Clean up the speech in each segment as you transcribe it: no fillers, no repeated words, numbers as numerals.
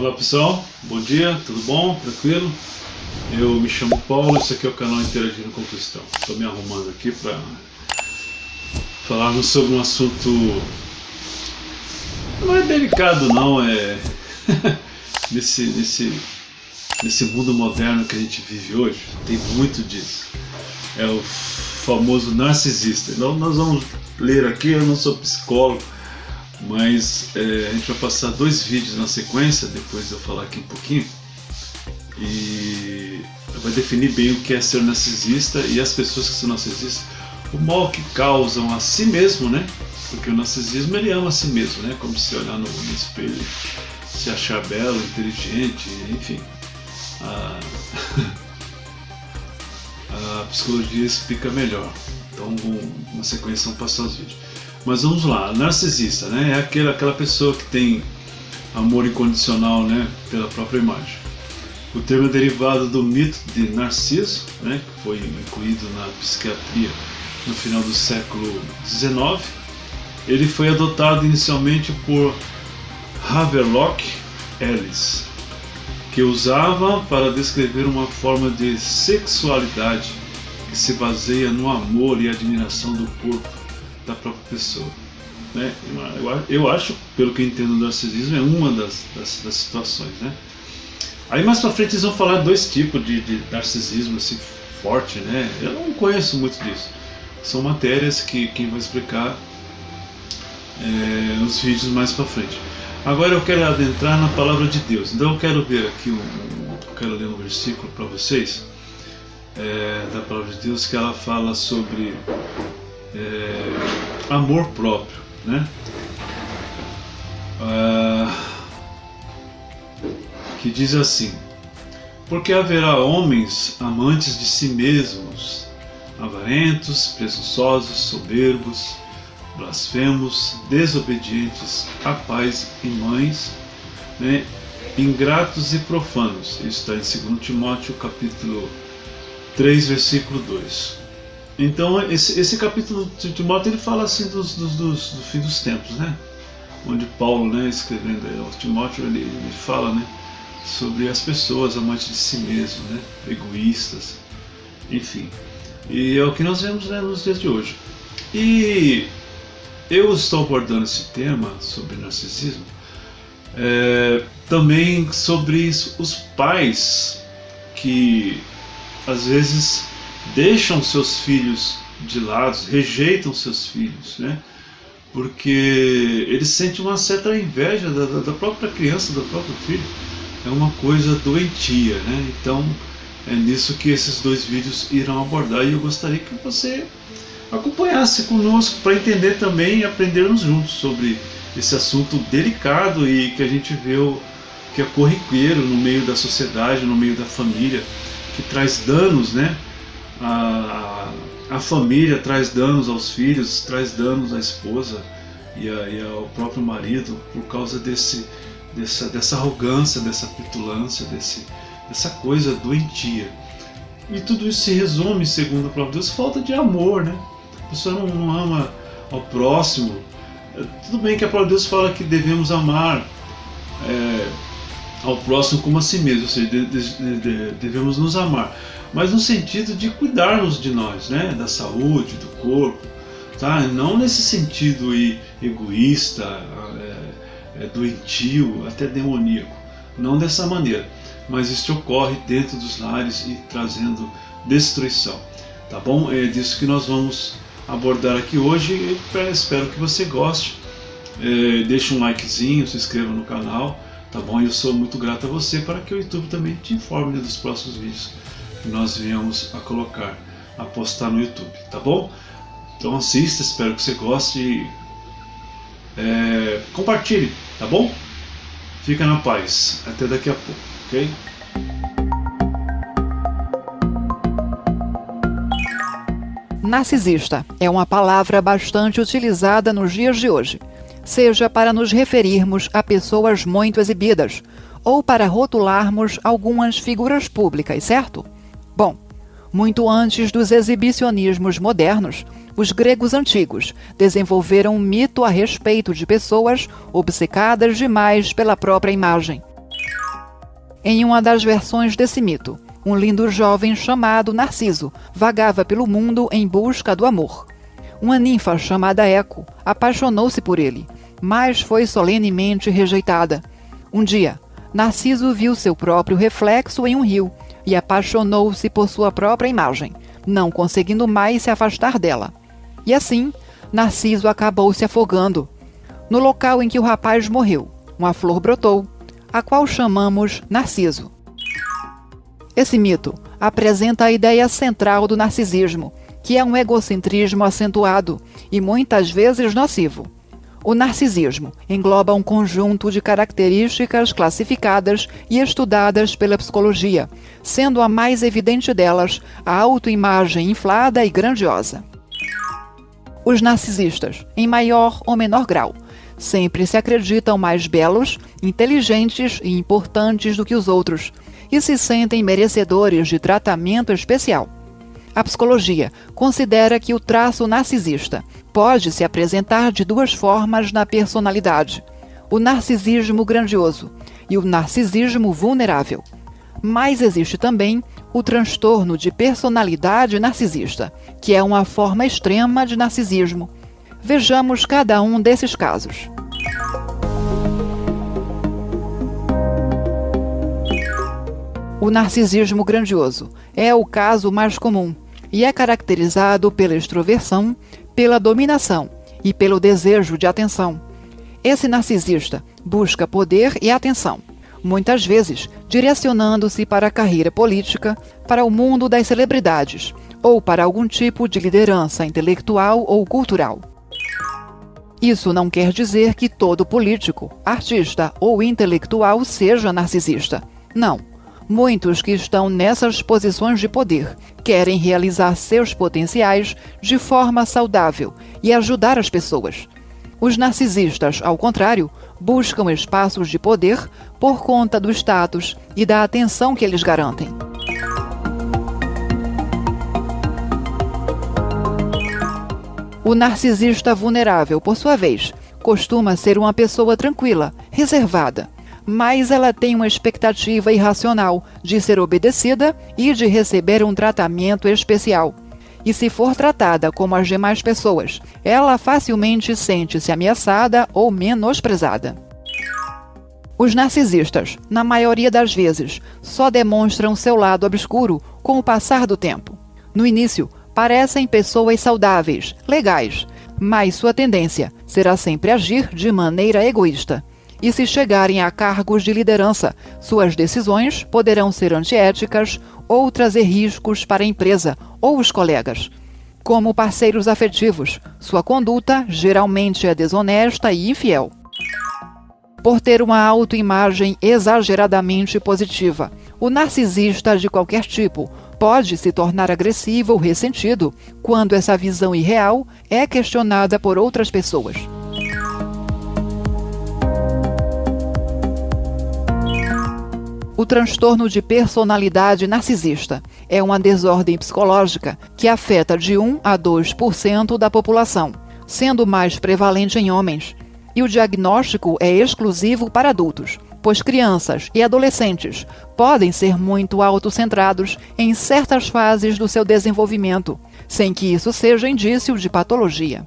Olá pessoal, bom dia, tudo bom? Tranquilo? Eu me chamo Paulo, esse aqui é o canal Interagindo com o Cristão. Estou me arrumando aqui para falarmos sobre um assunto, não é delicado não, é nesse mundo moderno que a gente vive hoje, tem muito disso. É o famoso narcisista. Então nós vamos ler aqui, eu não sou psicólogo, mas a gente vai passar 2 vídeos na sequência, depois de eu falar aqui um pouquinho, e vai definir bem o que é ser narcisista e as pessoas que são narcisistas, o mal que causam a si mesmo, né? Porque o narcisismo, ele ama a si mesmo, né? Como se olhar no espelho, se achar belo, inteligente, enfim. A psicologia explica melhor. Então, na sequência, vamos passar os vídeos. Mas vamos lá, narcisista, né? É aquela pessoa que tem amor incondicional, né? Pela própria imagem. O termo é derivado do mito de Narciso, né? Que foi incluído na psiquiatria no final do século XIX. Ele foi adotado inicialmente por Havelock Ellis, que usava para descrever uma forma de sexualidade que se baseia no amor e admiração do corpo da própria pessoa, né? Eu acho, pelo que eu entendo do narcisismo, é uma das situações, né? Aí mais pra frente eles vão falar 2 tipos de narcisismo assim, forte, né? Eu não conheço muito disso. São matérias que quem vai explicar nos vídeos mais pra frente. Agora eu quero adentrar na palavra de Deus. Então eu quero ver aqui quero ler um versículo para vocês da palavra de Deus, que ela fala sobre amor próprio, né? Que diz assim: porque haverá homens amantes de si mesmos, avarentos, presunçosos, soberbos, blasfemos, desobedientes a pais e mães, né? Ingratos e profanos. Isso está em 2 Timóteo capítulo 3, versículo 2. Então esse capítulo de Timóteo, ele fala assim do fim dos tempos, né? Onde Paulo, né, escrevendo ao Timóteo, ele fala, né, sobre as pessoas amantes de si mesmo, né, egoístas, enfim. E é o que nós vemos, né, nos dias de hoje. E eu estou abordando esse tema sobre narcisismo também sobre os pais que às vezes deixam seus filhos de lado, rejeitam seus filhos, né? Porque eles sentem uma certa inveja da própria criança, do próprio filho. É uma coisa doentia, né? Então é nisso que esses 2 vídeos irão abordar, e eu gostaria que você acompanhasse conosco para entender também e aprendermos juntos sobre esse assunto delicado e que a gente vê que é corriqueiro no meio da sociedade, no meio da família, que traz danos, né? A família traz danos aos filhos, traz danos à esposa e ao próprio marido por causa dessa arrogância, dessa petulância, dessa coisa doentia. E tudo isso se resume, segundo a palavra de Deus, falta de amor, né? A pessoa não ama ao próximo. Tudo bem que a palavra de Deus fala que devemos amar ao próximo como a si mesmo, ou seja, devemos nos amar, mas no sentido de cuidarmos de nós, né? Da saúde, do corpo, tá? Não nesse sentido egoísta, doentio, até demoníaco, não dessa maneira, mas isso ocorre dentro dos lares e trazendo destruição, tá bom? É disso que nós vamos abordar aqui hoje. Espero que você goste. Deixe um likezinho, se inscreva no canal, tá bom? Eu sou muito grato a você, para que o YouTube também te informe dos próximos vídeos que nós viemos a postar no YouTube, tá bom? Então assista, espero que você goste e compartilhe, tá bom? Fica na paz, até daqui a pouco, ok? Narcisista é uma palavra bastante utilizada nos dias de hoje, seja para nos referirmos a pessoas muito exibidas ou para rotularmos algumas figuras públicas, certo? Bom, muito antes dos exibicionismos modernos, os gregos antigos desenvolveram um mito a respeito de pessoas obcecadas demais pela própria imagem. Em uma das versões desse mito, um lindo jovem chamado Narciso vagava pelo mundo em busca do amor. Uma ninfa chamada Eco apaixonou-se por ele, mas foi solenemente rejeitada. Um dia, Narciso viu seu próprio reflexo em um rio e apaixonou-se por sua própria imagem, não conseguindo mais se afastar dela. E assim, Narciso acabou se afogando. No local em que o rapaz morreu, uma flor brotou, a qual chamamos Narciso. Esse mito apresenta a ideia central do narcisismo, que é um egocentrismo acentuado e muitas vezes nocivo. O narcisismo engloba um conjunto de características classificadas e estudadas pela psicologia, sendo a mais evidente delas a autoimagem inflada e grandiosa. Os narcisistas, em maior ou menor grau, sempre se acreditam mais belos, inteligentes e importantes do que os outros, e se sentem merecedores de tratamento especial. A psicologia considera que o traço narcisista pode se apresentar de duas formas na personalidade: o narcisismo grandioso e o narcisismo vulnerável. Mas existe também o transtorno de personalidade narcisista, que é uma forma extrema de narcisismo. Vejamos cada um desses casos. O narcisismo grandioso é o caso mais comum e é caracterizado pela extroversão, pela dominação e pelo desejo de atenção. Esse narcisista busca poder e atenção, muitas vezes direcionando-se para a carreira política, para o mundo das celebridades ou para algum tipo de liderança intelectual ou cultural. Isso não quer dizer que todo político, artista ou intelectual seja narcisista. Não. Muitos que estão nessas posições de poder querem realizar seus potenciais de forma saudável e ajudar as pessoas. Os narcisistas, ao contrário, buscam espaços de poder por conta do status e da atenção que eles garantem. O narcisista vulnerável, por sua vez, costuma ser uma pessoa tranquila, reservada, mas ela tem uma expectativa irracional de ser obedecida e de receber um tratamento especial. E se for tratada como as demais pessoas, ela facilmente sente-se ameaçada ou menosprezada. Os narcisistas, na maioria das vezes, só demonstram seu lado obscuro com o passar do tempo. No início, parecem pessoas saudáveis, legais, mas sua tendência será sempre agir de maneira egoísta. E se chegarem a cargos de liderança, suas decisões poderão ser antiéticas ou trazer riscos para a empresa ou os colegas. Como parceiros afetivos, sua conduta geralmente é desonesta e infiel. Por ter uma autoimagem exageradamente positiva, o narcisista de qualquer tipo pode se tornar agressivo ou ressentido quando essa visão irreal é questionada por outras pessoas. O transtorno de personalidade narcisista é uma desordem psicológica que afeta de 1 a 2% da população, sendo mais prevalente em homens. E o diagnóstico é exclusivo para adultos, pois crianças e adolescentes podem ser muito autocentrados em certas fases do seu desenvolvimento, sem que isso seja indício de patologia.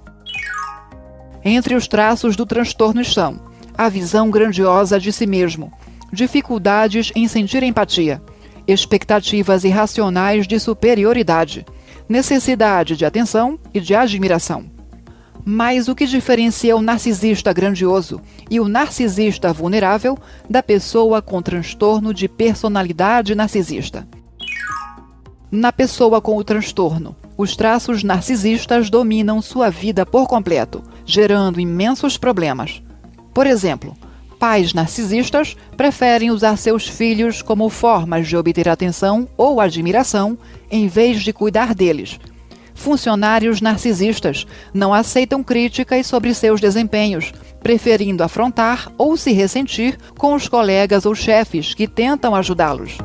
Entre os traços do transtorno estão a visão grandiosa de si mesmo, dificuldades em sentir empatia, expectativas irracionais de superioridade, necessidade de atenção e de admiração. Mas o que diferencia o narcisista grandioso e o narcisista vulnerável da pessoa com transtorno de personalidade narcisista? Na pessoa com o transtorno, os traços narcisistas dominam sua vida por completo, gerando imensos problemas. Por exemplo, pais narcisistas preferem usar seus filhos como formas de obter atenção ou admiração em vez de cuidar deles. Funcionários narcisistas não aceitam críticas sobre seus desempenhos, preferindo afrontar ou se ressentir com os colegas ou chefes que tentam ajudá-los.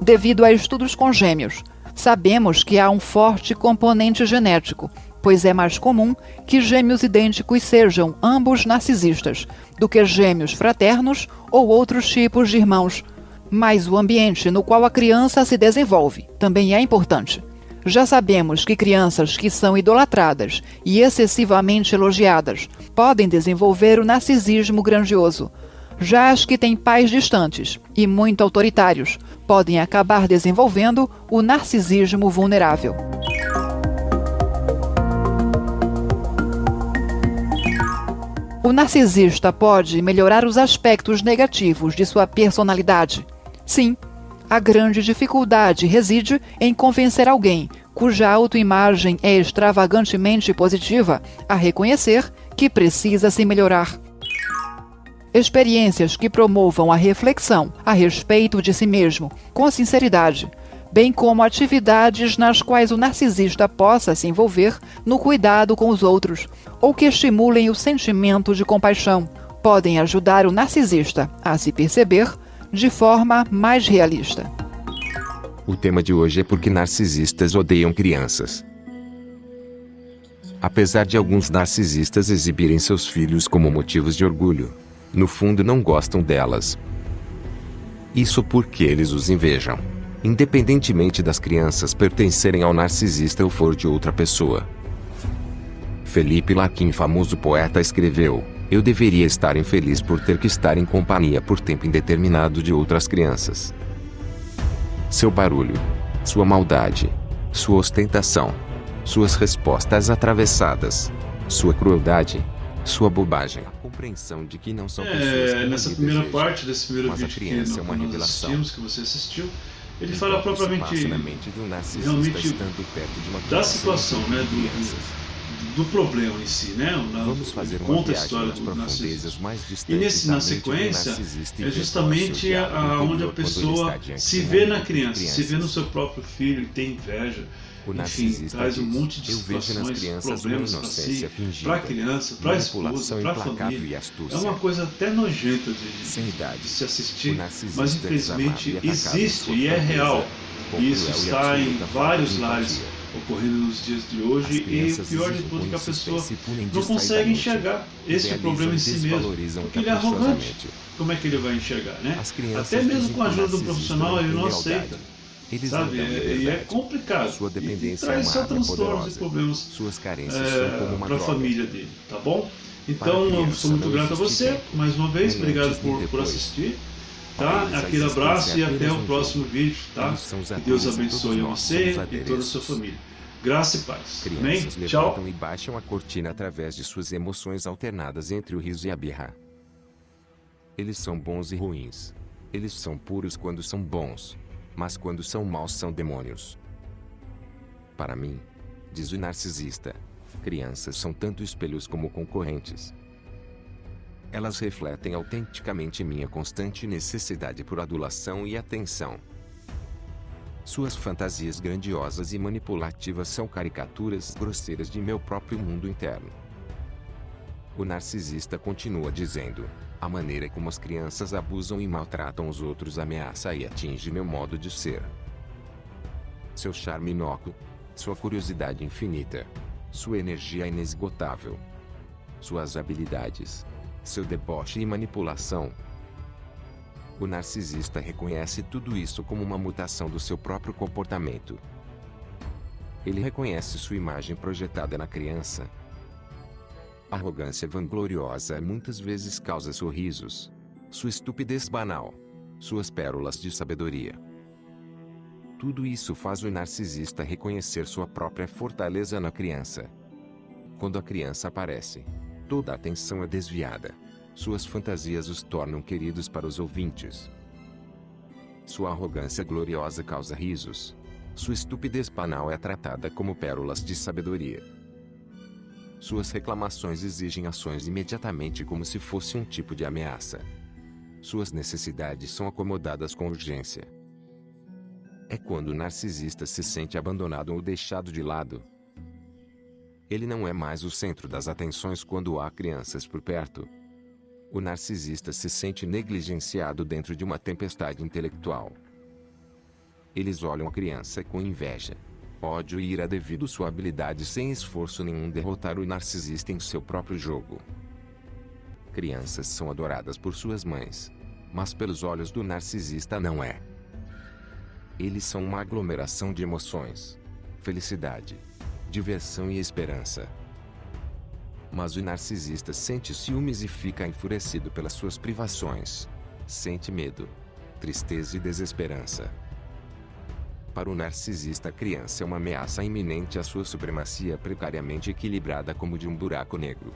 Devido a estudos com gêmeos, sabemos que há um forte componente genético, pois é mais comum que gêmeos idênticos sejam ambos narcisistas, do que gêmeos fraternos ou outros tipos de irmãos. Mas o ambiente no qual a criança se desenvolve também é importante. Já sabemos que crianças que são idolatradas e excessivamente elogiadas podem desenvolver o narcisismo grandioso. Já as que têm pais distantes e muito autoritários podem acabar desenvolvendo o narcisismo vulnerável. O narcisista pode melhorar os aspectos negativos de sua personalidade. Sim, a grande dificuldade reside em convencer alguém cuja autoimagem é extravagantemente positiva a reconhecer que precisa se melhorar. Experiências que promovam a reflexão a respeito de si mesmo, com sinceridade, bem como atividades nas quais o narcisista possa se envolver no cuidado com os outros, ou que estimulem o sentimento de compaixão, podem ajudar o narcisista a se perceber de forma mais realista. O tema de hoje é porque narcisistas odeiam crianças. Apesar de alguns narcisistas exibirem seus filhos como motivos de orgulho, no fundo não gostam delas. Isso porque eles os invejam, independentemente das crianças pertencerem ao narcisista ou for de outra pessoa. Felipe Larkin, famoso poeta, escreveu: "Eu deveria estar infeliz por ter que estar em companhia por tempo indeterminado de outras crianças. Seu barulho, sua maldade, sua ostentação, suas respostas atravessadas, sua crueldade, sua bobagem, a compreensão de que não são pessoas que nessa primeira parte desse primeiro mas a vídeo criança que é uma nós revelação. assistimos, que você assistiu, ele Então, fala isso propriamente passa na mente de um narcisista realmente estando perto de uma da criança situação, ou né, de crianças. do problema em si, né? Vamos fazer uma Conta a viagem história nas do narcisismo. profundezas mais E distantes na da mente do sequência narcisista e é ver qual justamente seu diálogo onde a interior quando ele pessoa está diante se de um vê mundo na de criança, se vê no crianças. seu próprio filho e tem inveja. O Enfim, narcisista traz um diz: monte de "Eu vejo nas situações, crianças uma problemas para inocência si, fingida, para a criança, para a esposa, manipulação para a implacável família. e É astúcia. uma coisa até nojenta Sem idade, de se o assistir, narcisista mas é desamado infelizmente e atacado em existe sua e é fraqueza, real. com E isso cruel e está em absoluta falta vários de lares empatia. ocorrendo nos dias de As hoje, e o crianças pior de exigem tudo é que a com pessoa insistência e punem não consegue distraidamente, enxergar esse idealizam problema em e si mesmo, desvalorizam porque ele é arrogante. caprichosamente. Como é que ele vai enxergar, né? As crianças Até mesmo dizem com a que o ajuda do narcisista profissional ele tem não lealdade. aceita. Eles Sabe? não dão E é liberdade. complicado. Sua E dependência traz é só uma arma transtornos e poderosa. problemas Suas carências são como uma para a droga. família dele, tá bom? Para Então a eu criança sou muito não grato a existe você, tempo, mais uma vez, nem obrigado antes nem por depois. assistir. Para Tá? eles, a Aquele abraço existência e é até apenas o um próximo jogo. vídeo, tá? Eles são os Que Deus atores e abençoe todos a nós você somos e toda a adereços. sua família. Graça e paz. Amém? Crianças Tchau. levantam e baixam a cortina através de suas emoções alternadas entre o riso e a birra. Eles são bons e ruins. Eles são puros quando são bons, mas quando são maus são demônios. Para mim, diz o narcisista, crianças são tanto espelhos como concorrentes. Elas refletem autenticamente minha constante necessidade por adulação e atenção. Suas fantasias grandiosas e manipulativas são caricaturas grosseiras de meu próprio mundo interno. O narcisista continua dizendo: a maneira como as crianças abusam e maltratam os outros ameaça e atinge meu modo de ser. Seu charme inócuo, sua curiosidade infinita, sua energia inesgotável, suas habilidades, seu deboche e manipulação. O narcisista reconhece tudo isso como uma mutação do seu próprio comportamento. Ele reconhece sua imagem projetada na criança. A arrogância vangloriosa muitas vezes causa sorrisos, sua estupidez banal, suas pérolas de sabedoria. Tudo isso faz o narcisista reconhecer sua própria fortaleza na criança. Quando a criança aparece, toda a atenção é desviada. Suas fantasias os tornam queridos para os ouvintes. Sua arrogância gloriosa causa risos. Sua estupidez banal é tratada como pérolas de sabedoria. Suas reclamações exigem ações imediatamente como se fosse um tipo de ameaça. Suas necessidades são acomodadas com urgência. É quando o narcisista se sente abandonado ou deixado de lado. Ele não é mais o centro das atenções quando há crianças por perto. O narcisista se sente negligenciado dentro de uma tempestade intelectual. Eles olham a criança com inveja. ódio e ira devido sua habilidade sem esforço nenhum derrotar o narcisista em seu próprio jogo. Crianças são adoradas por suas mães, mas pelos olhos do narcisista não é. Eles são uma aglomeração de emoções: felicidade, diversão e esperança. Mas o narcisista sente ciúmes e fica enfurecido pelas suas privações. Sente medo, tristeza e desesperança. Para o narcisista, a criança é uma ameaça iminente à sua supremacia precariamente equilibrada como de um buraco negro.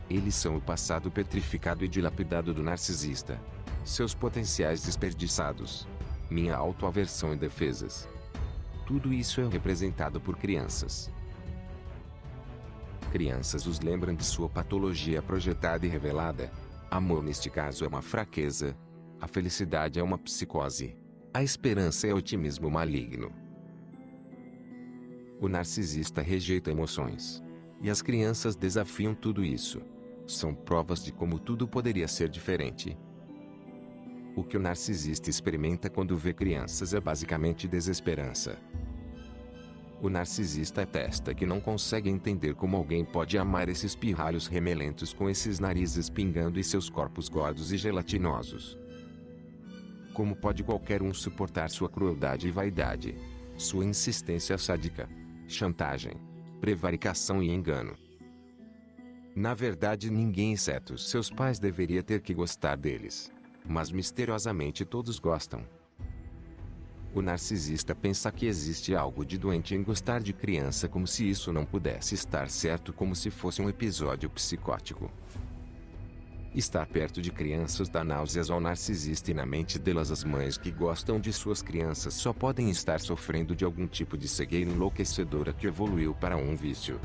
Eles são o passado petrificado e dilapidado do narcisista, seus potenciais desperdiçados, minha autoaversão e defesas. Tudo isso é representado por crianças. Crianças os lembram de sua patologia projetada e revelada. Amor neste caso é uma fraqueza. A felicidade é uma psicose. A esperança é otimismo maligno. O narcisista rejeita emoções. E as crianças desafiam tudo isso. São provas de como tudo poderia ser diferente. O que o narcisista experimenta quando vê crianças é basicamente desesperança. O narcisista atesta que não consegue entender como alguém pode amar esses pirralhos remelentos com esses narizes pingando e seus corpos gordos e gelatinosos. Como pode qualquer um suportar sua crueldade e vaidade, sua insistência sádica, chantagem, prevaricação e engano? Na verdade, ninguém exceto seus pais deveria ter que gostar deles. Mas misteriosamente todos gostam. O narcisista pensa que existe algo de doente em gostar de criança, como se isso não pudesse estar certo, como se fosse um episódio psicótico. Estar perto de crianças dá náuseas ao narcisista, e na mente delas as mães que gostam de suas crianças só podem estar sofrendo de algum tipo de cegueira enlouquecedora que evoluiu para um vício.